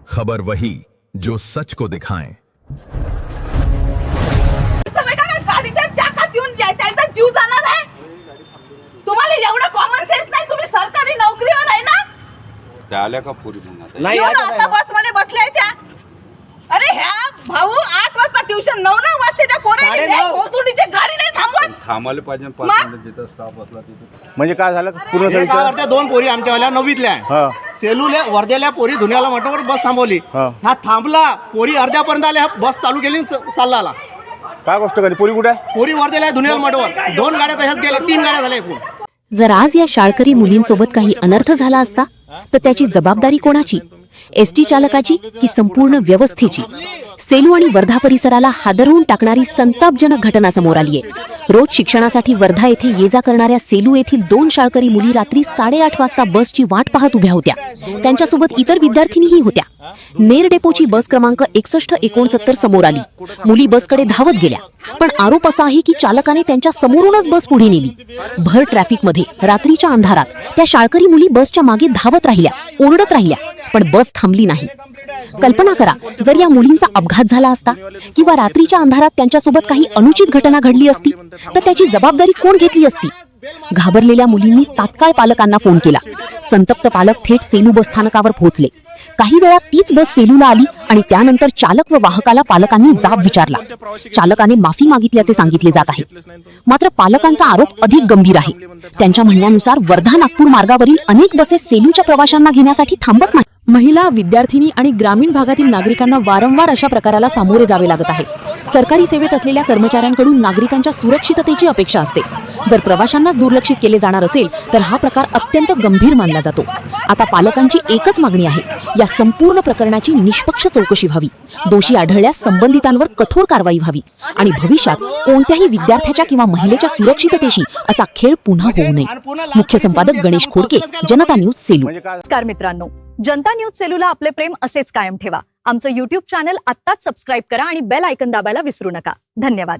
खबर वही जो सच को दिखाएं। गाडीच्या चाकात येऊन त्यांचा जीव जाणार आहे। तुम्हाला एवढं कॉमन सेन्स नाही, तुम्ही सरकारी नोकरीवर आहे ना। त्या आल्या का पुरी म्हणा नाही आता बस मध्ये बसल्या त्या। अरे ह्या भाऊ 8 वाजता ट्युशन 9 वाजता त्या पोरांनी कोसुडीची गाडी नाही थांबवत। थांबवले पाहिजे 5 मिनिट जिथं स्टॉप असला तिथे। म्हणजे काय झालं पूर्ण त्या दोन पोरी आमच्यावाल्या 9वीतल्या हा सेलूला वर्ध्याला पोरी धुण्याला म्हटल्यावर बस थांबवली। हा. हा थांबला, पोरी अर्ध्यापर्यंत आल्या, बस चालू केली चालला आला। काय गोष्ट करी पोरी कुठे आहे? पोरी वर्ध्याला धुण्याला म्हटल्यावर 2 गाड्या तशाच गेल्या, 3 गाड्या झाल्या एकूण। जर आज या शाळकरी मुलींसोबत काही अनर्थ झाला असता तर त्याची जबाबदारी कोणाची? एसटी चालकाची की संपूर्ण व्यवस्थेची? सेलू आणि वर्धा परिसराला हादरवून टाकणारी संतापजनक घटना समोर आली आहे। रोज शिक्षणासाठी वर्धा येथे ये जा करणाऱ्या सेलू येथील 2 शाळकरी मुली रात्री 8:30 वाजता बसची वाट पाहत उभ्या होत्या। त्यांच्यासोबत इतर विद्यार्थिनीही होत्या। नेर डेपोची बस क्रमांक 6169 समोर आली। मुली बसकडे धावत गेल्या, पण आरोप असा आहे की चालकाने त्यांच्या समोरूनच बस पुढे नेली। भर ट्रॅफिकमध्ये रात्रीच्या अंधारात त्या शाळकरी मुली बसच्या मागे धावत राहिल्या, ओरडत राहिल्या, पण बस थांबली नाही। कल्पना करा, जर या मुलींचा अपघात झाला असता किंवा रात्रीच्या अंधारात त्यांच्यासोबत काही अनुचित घटना घडली असती तर त्याची जबाबदारी कोण घेतली असती? घाबरलेल्या मुलींनी तात्काळ पालकांना फोन केला। संतप्त पालक थेट सेलू बस स्थानकावर पोहोचले। काही वेळात तीच बस सेलूला आली आणि त्यानंतर चालक व वाहकाला पालकांनी जाब विचारला। चालकाने माफी मागितल्याचे सांगितले जात आहे। मात्र पालकांचा आरोप अधिक गंभीर आहे। त्यांच्या म्हणण्यानुसार वर्धा नागपूर मार्गावरील अनेक बसेस सेलूच्या प्रवाशांना घेण्यासाठी थांबत नाही। महिला, विद्यार्थिनी आणि ग्रामीण भागातील नागरिकांना वारंवार अशा प्रकाराला सामोरे जावे लागत आहे। सरकारी सेवेत असलेल्या कर्मचाऱ्यांकडून नागरिकांच्या सुरक्षिततेची अपेक्षा असते। जर प्रवाशांनाच दुर्लक्षित केले जाणार असेल तर हा प्रकार अत्यंत गंभीर मानला जातो। आता पालकांची एकच मागणी आहे, या संपूर्ण प्रकरणाची निष्पक्ष चौकशी व्हावी, दोषी आढळल्यास संबंधितांवर कठोर कारवाई व्हावी आणि भविष्यात कोणत्याही विद्यार्थ्याच्या किंवा महिलेच्या सुरक्षिततेशी असा खेळ पुन्हा होऊ नये। मुख्य संपादक गणेश खोडके, जनता न्यूज सेलू। नमस्कार मित्रांनो, जनता न्यूज सेलूला आपले प्रेम असेच कायम ठेवा। आमचं YouTube चॅनल आत्ताच सबस्क्राइब करा आणि बेल आयकॉन दाबायला विसरू नका। धन्यवाद।